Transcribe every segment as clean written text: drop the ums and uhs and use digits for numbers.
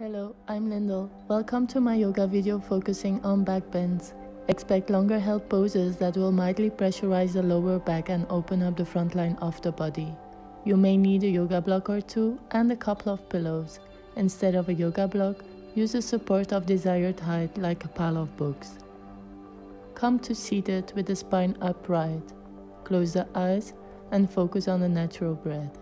Hello, I'm Lindell. Welcome to my yoga video focusing on back bends. Expect longer held poses that will mildly pressurize the lower back and open up the front line of the body. You may need a yoga block or two and a couple of pillows. Instead of a yoga block, use the support of desired height like a pile of books. Come to seated with the spine upright. Close the eyes and focus on the natural breath.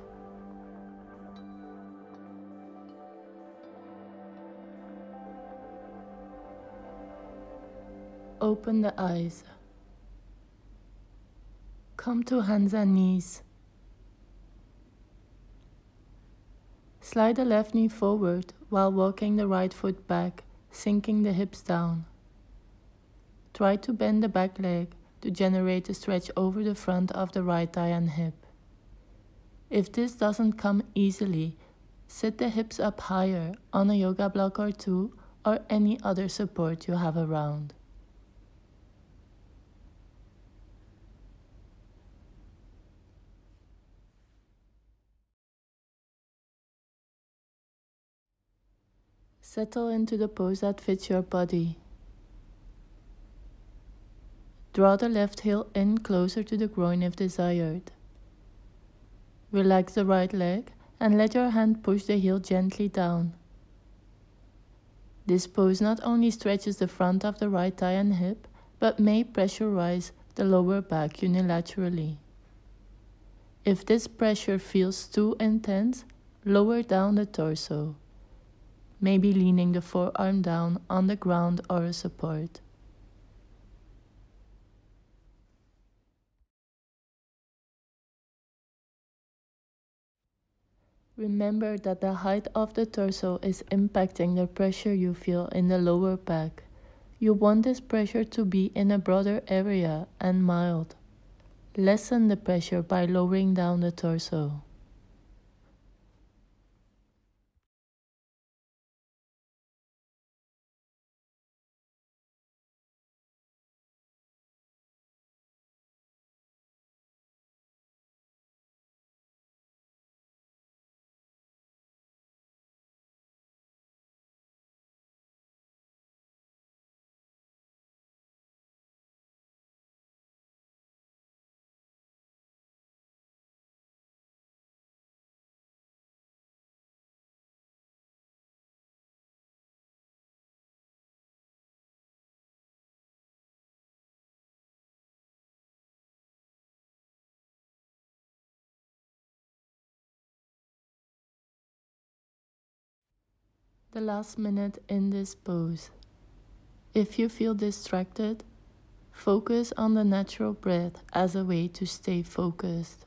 Open the eyes. Come to hands and knees. Slide the left knee forward while walking the right foot back, sinking the hips down. Try to bend the back leg to generate a stretch over the front of the right thigh and hip. If this doesn't come easily, sit the hips up higher on a yoga block or two or any other support you have around. Settle into the pose that fits your body. Draw the left heel in closer to the groin if desired. Relax the right leg and let your hand push the heel gently down. This pose not only stretches the front of the right thigh and hip, but may pressurize the lower back unilaterally. If this pressure feels too intense, lower down the torso. Maybe leaning the forearm down on the ground or a support. Remember that the height of the torso is impacting the pressure you feel in the lower back. You want this pressure to be in a broader area and mild. Lessen the pressure by lowering down the torso. The last minute in this pose. If you feel distracted, focus on the natural breath as a way to stay focused.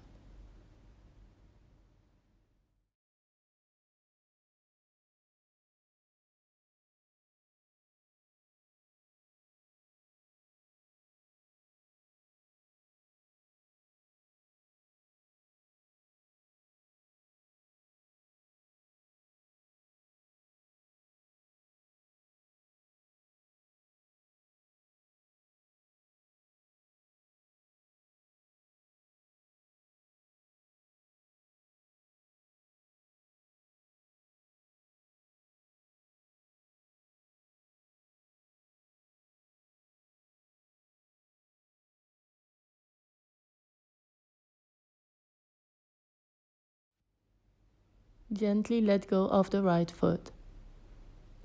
Gently let go of the right foot.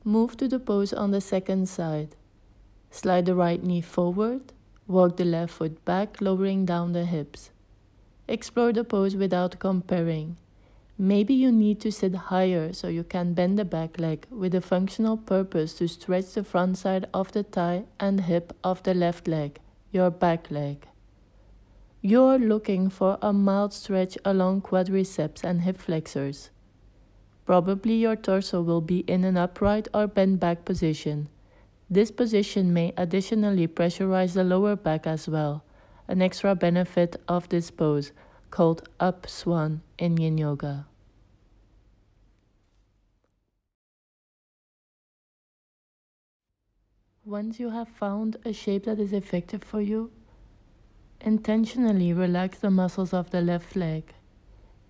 Move to the pose on the second side. Slide the right knee forward, walk the left foot back, lowering down the hips. Explore the pose without comparing. Maybe you need to sit higher so you can bend the back leg with a functional purpose to stretch the front side of the thigh and hip of the left leg, your back leg. You're looking for a mild stretch along quadriceps and hip flexors. Probably your torso will be in an upright or bent back position. This position may additionally pressurize the lower back as well, an extra benefit of this pose called up swan in yin yoga. Once you have found a shape that is effective for you, intentionally relax the muscles of the left leg.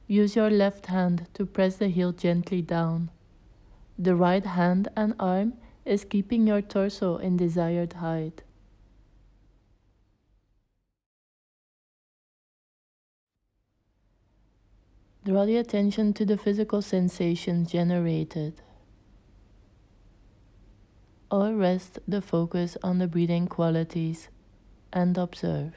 Use your left hand to press the heel gently down. The right hand and arm is keeping your torso in desired height. Draw the attention to the physical sensations generated, or rest the focus on the breathing qualities and observe.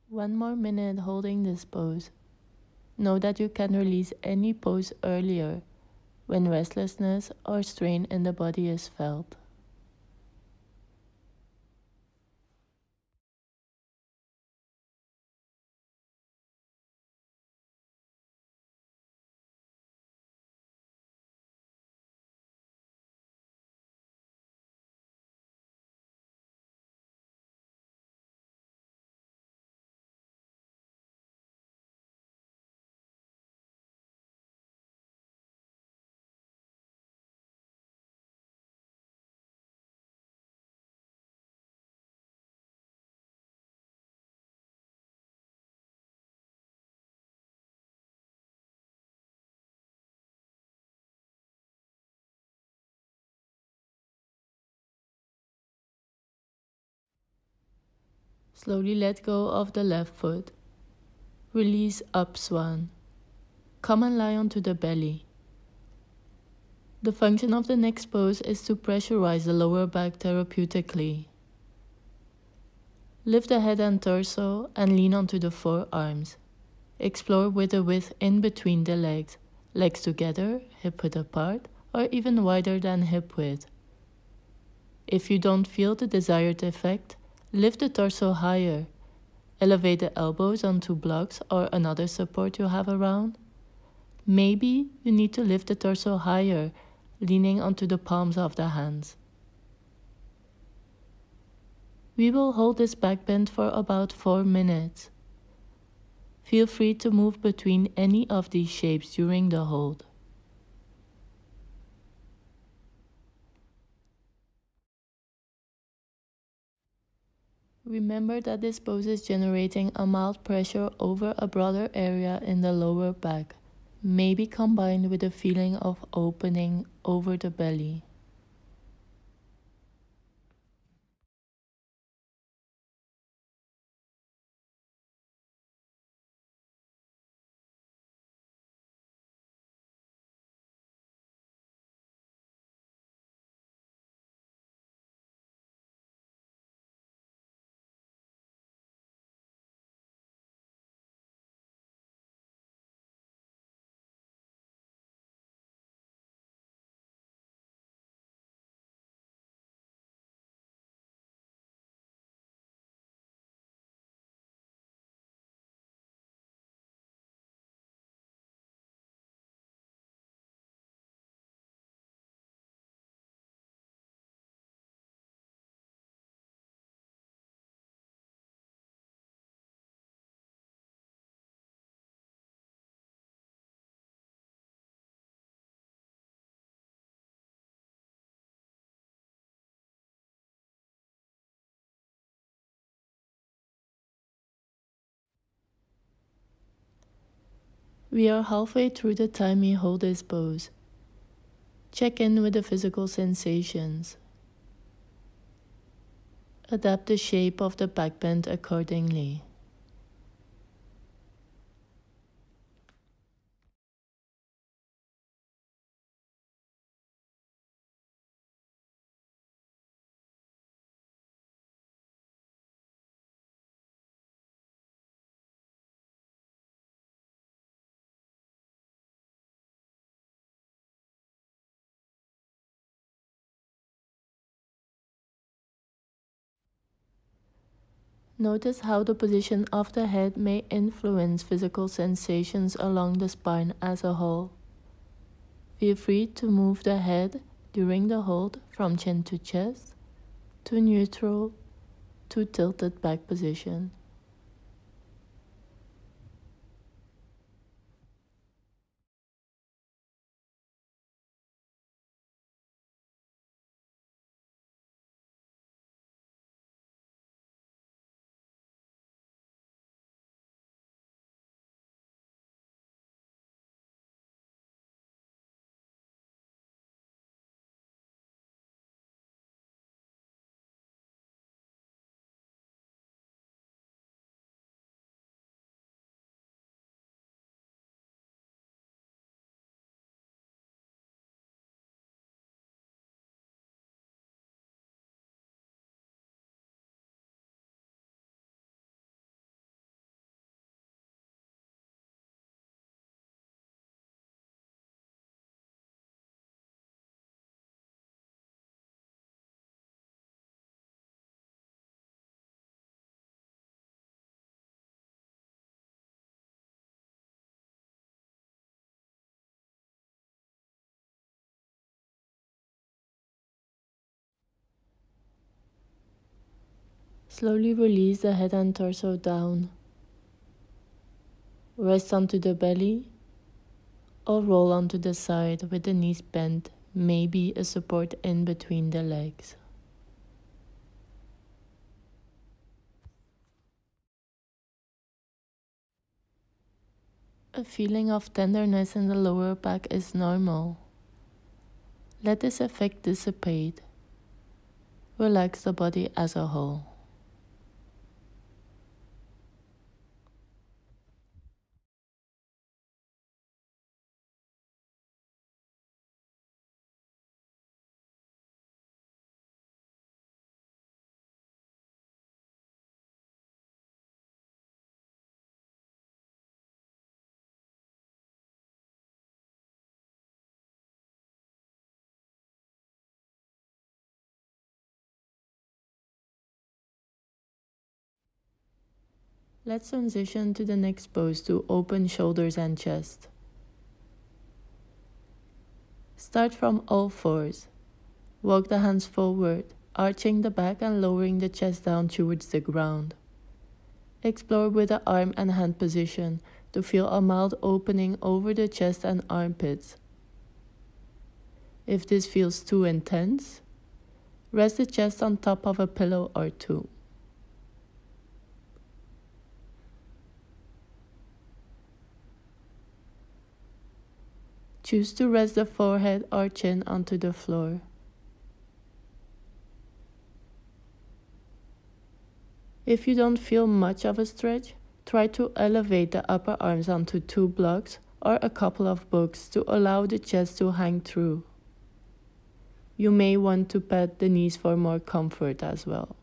One more minute holding this pose. Know that you can release any pose earlier when restlessness or strain in the body is felt. Slowly let go of the left foot. Release up swan. Come and lie onto the belly. The function of the next pose is to pressurize the lower back therapeutically. Lift the head and torso and lean onto the forearms. Explore with the width in between the legs, legs together, hip width apart, or even wider than hip width. If you don't feel the desired effect, lift the torso higher. Elevate the elbows onto blocks or another support you have around. Maybe you need to lift the torso higher, leaning onto the palms of the hands. We will hold this back bend for about 4 minutes. Feel free to move between any of these shapes during the hold. Remember that this pose is generating a mild pressure over a broader area in the lower back, maybe combined with a feeling of opening over the belly. We are halfway through the time we hold this pose. Check in with the physical sensations. Adapt the shape of the back bend accordingly. Notice how the position of the head may influence physical sensations along the spine as a whole. Feel free to move the head during the hold from chin to chest, to neutral, to tilted back position. Slowly release the head and torso down. Rest onto the belly or roll onto the side with the knees bent, maybe a support in between the legs. A feeling of tenderness in the lower back is normal. Let this effect dissipate. Relax the body as a whole. Let's transition to the next pose to open shoulders and chest. Start from all fours. Walk the hands forward, arching the back and lowering the chest down towards the ground. Explore with the arm and hand position to feel a mild opening over the chest and armpits. If this feels too intense, rest the chest on top of a pillow or two. Choose to rest the forehead or chin onto the floor. If you don't feel much of a stretch, try to elevate the upper arms onto 2 blocks or a couple of books to allow the chest to hang through. You may want to pad the knees for more comfort as well.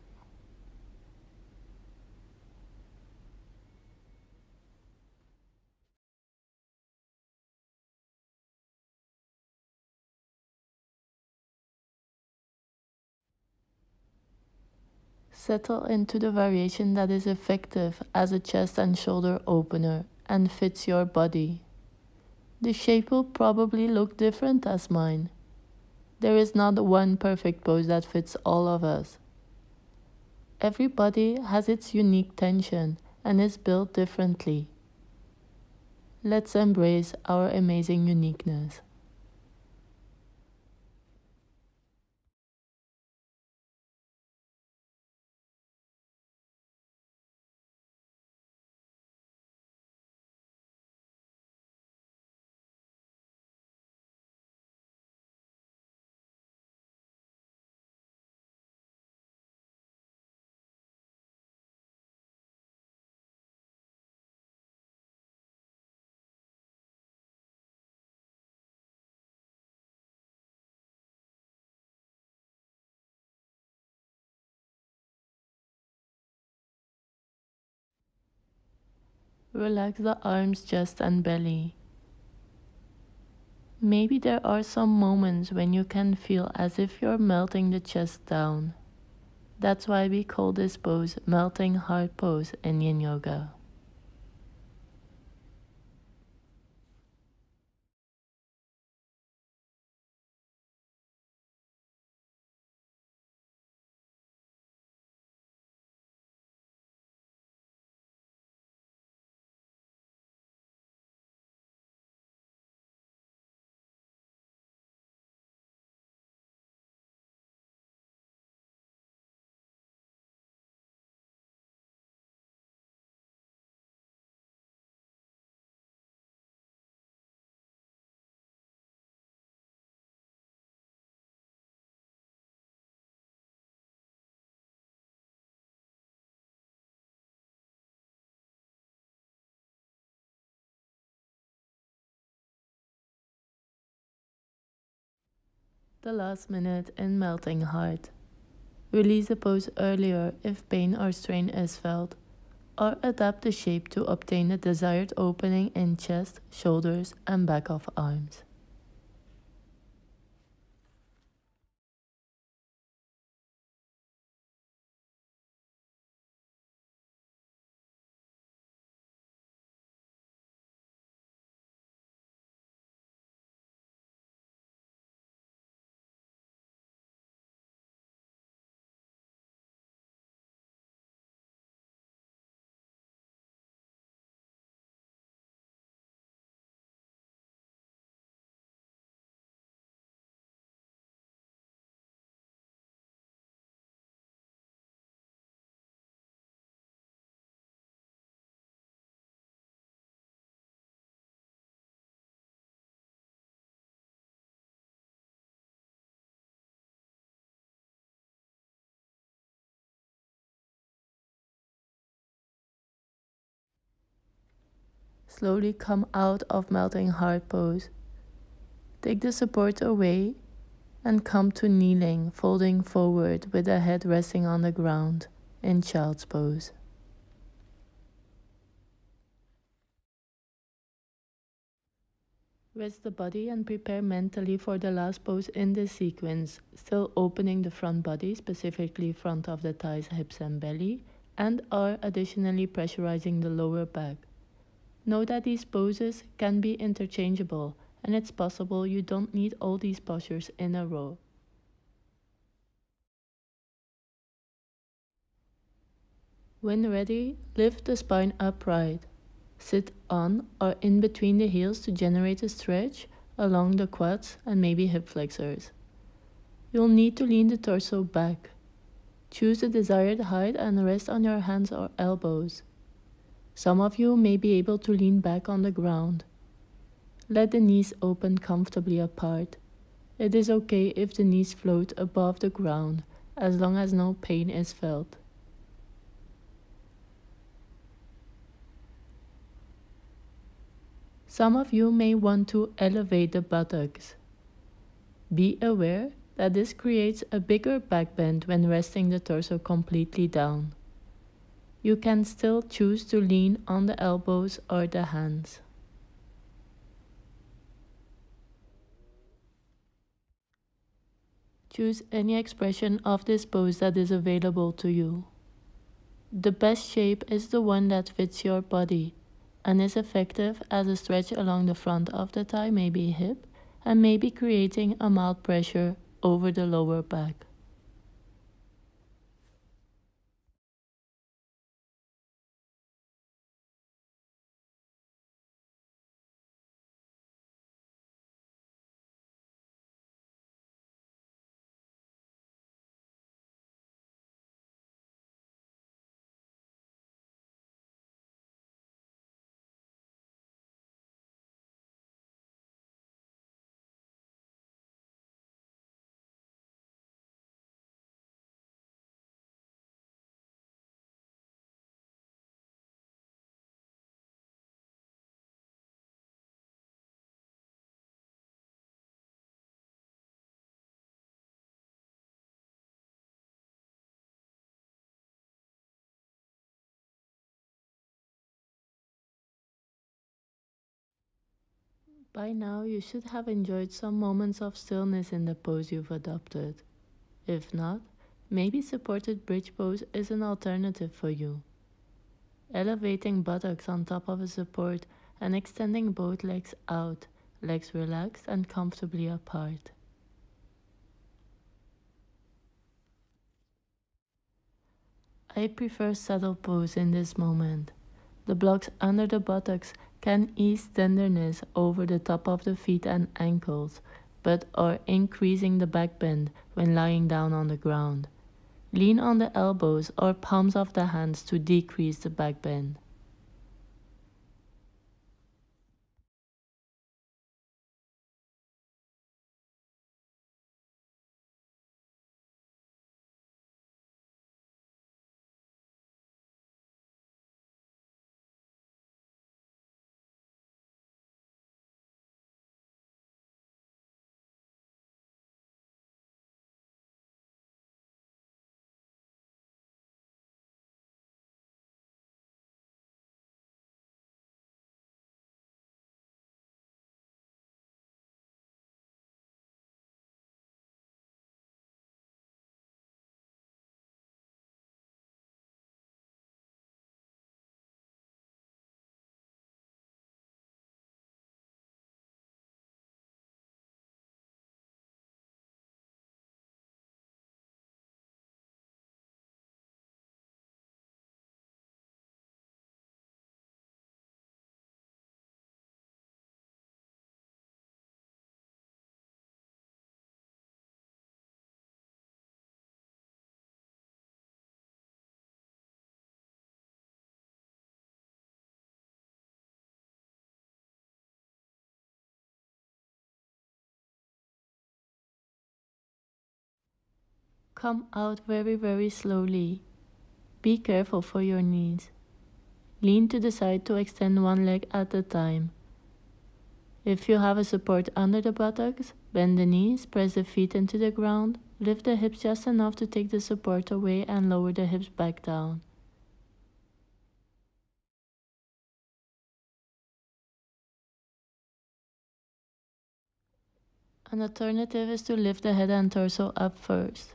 Settle into the variation that is effective as a chest and shoulder opener and fits your body. The shape will probably look different as mine. There is not one perfect pose that fits all of us. Every body has its unique tension and is built differently. Let's embrace our amazing uniqueness. Relax the arms, chest, and belly. Maybe there are some moments when you can feel as if you're melting the chest down. That's why we call this pose melting heart pose in Yin Yoga. The last minute in melting heart. Release the pose earlier if pain or strain is felt, or adapt the shape to obtain the desired opening in chest, shoulders, and back of arms. Slowly come out of melting heart pose. Take the support away and come to kneeling, folding forward with the head resting on the ground in child's pose. Rest the body and prepare mentally for the last pose in this sequence, still opening the front body, specifically front of the thighs, hips and belly, and are additionally pressurizing the lower back. Know that these poses can be interchangeable, and it's possible you don't need all these postures in a row. When ready, lift the spine upright. Sit on or in between the heels to generate a stretch along the quads and maybe hip flexors. You'll need to lean the torso back. Choose the desired height and rest on your hands or elbows. Some of you may be able to lean back on the ground. Let the knees open comfortably apart. It is okay if the knees float above the ground, as long as no pain is felt. Some of you may want to elevate the buttocks. Be aware that this creates a bigger back bend when resting the torso completely down. You can still choose to lean on the elbows or the hands. Choose any expression of this pose that is available to you. The best shape is the one that fits your body and is effective as a stretch along the front of the thigh, maybe hip, and maybe creating a mild pressure over the lower back. By now, you should have enjoyed some moments of stillness in the pose you've adopted. If not, maybe supported bridge pose is an alternative for you. Elevating buttocks on top of a support and extending both legs out, legs relaxed and comfortably apart. I prefer saddle pose in this moment. The blocks under the buttocks can ease tenderness over the top of the feet and ankles, but are increasing the back bend when lying down on the ground. Lean on the elbows or palms of the hands to decrease the back bend. Come out very slowly. Be careful for your knees. Lean to the side to extend one leg at a time. If you have a support under the buttocks, bend the knees, press the feet into the ground, lift the hips just enough to take the support away and lower the hips back down. An alternative is to lift the head and torso up first,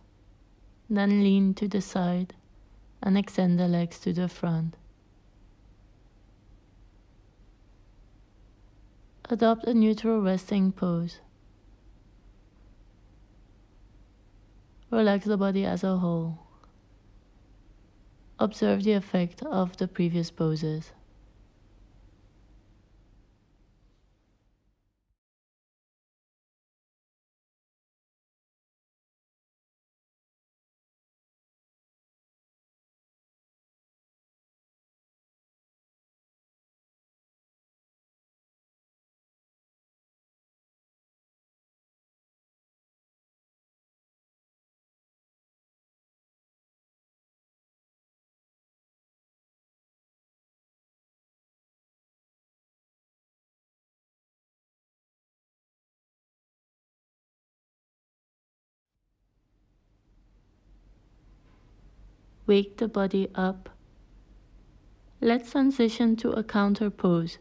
then lean to the side and extend the legs to the front. Adopt a neutral resting pose. Relax the body as a whole. Observe the effect of the previous poses. Wake the body up. Let's transition to a counter pose.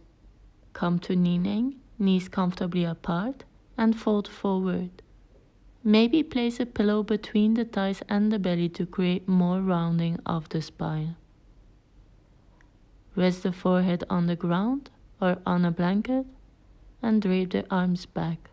Come to kneeling, knees comfortably apart, and fold forward. Maybe place a pillow between the thighs and the belly to create more rounding of the spine. Rest the forehead on the ground or on a blanket and drape the arms back.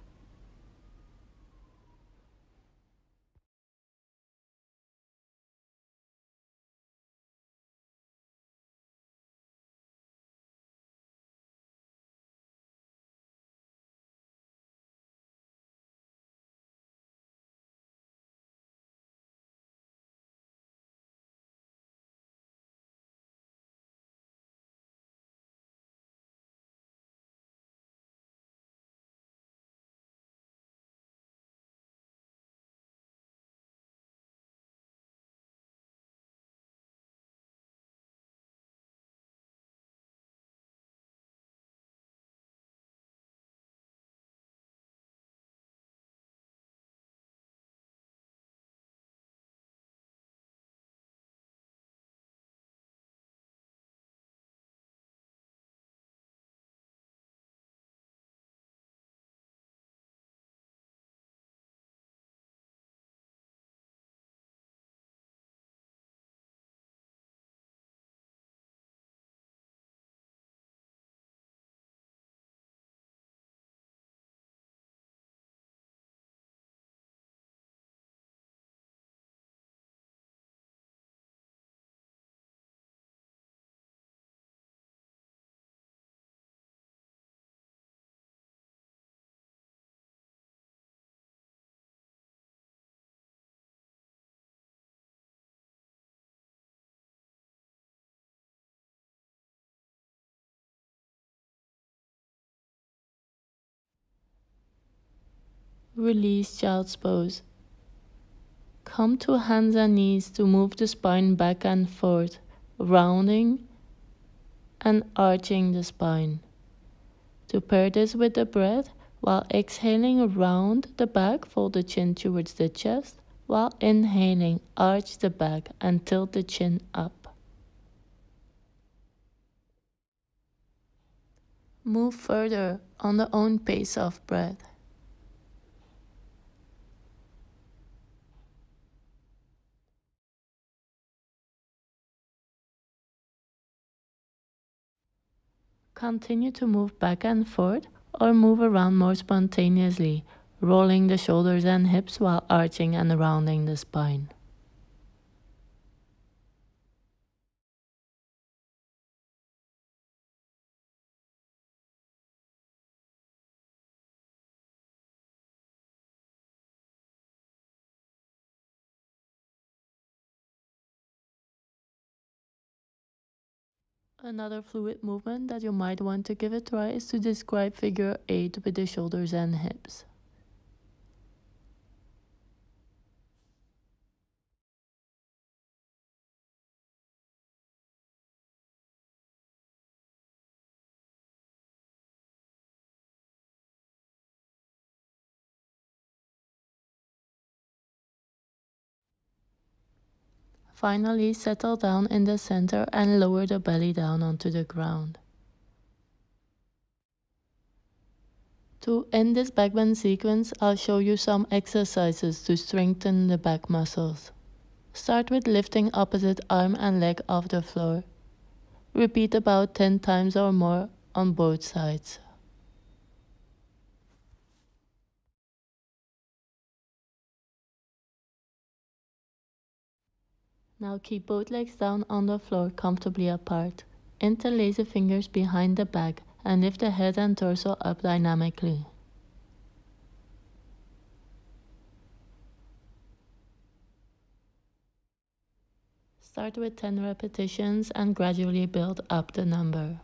Release child's pose. Come to hands and knees to move the spine back and forth, rounding and arching the spine. To pair this with the breath, while exhaling, round the back, fold the chin towards the chest, while inhaling, arch the back and tilt the chin up. Move further on the own pace of breath. Continue to move back and forth or move around more spontaneously, rolling the shoulders and hips while arching and rounding the spine. Another fluid movement that you might want to give a try is to describe figure 8 with the shoulders and hips. Finally, settle down in the center and lower the belly down onto the ground. To end this backbend sequence, I'll show you some exercises to strengthen the back muscles. Start with lifting opposite arm and leg off the floor. Repeat about 10 times or more on both sides. Now keep both legs down on the floor comfortably apart. Interlace the fingers behind the back and lift the head and torso up dynamically. Start with 10 repetitions and gradually build up the number.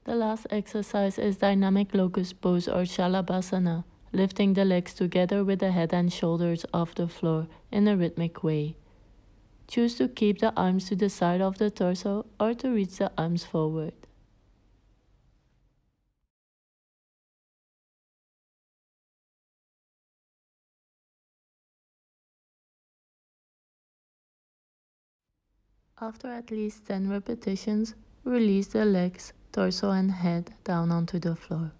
The last exercise is dynamic locust pose or shalabhasana, lifting the legs together with the head and shoulders off the floor in a rhythmic way. Choose to keep the arms to the side of the torso or to reach the arms forward. After at least 10 repetitions, release the legs, torso and head down onto the floor.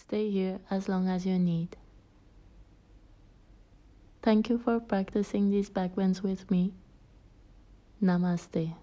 Stay here as long as you need. Thank you for practicing these backbends with me. Namaste.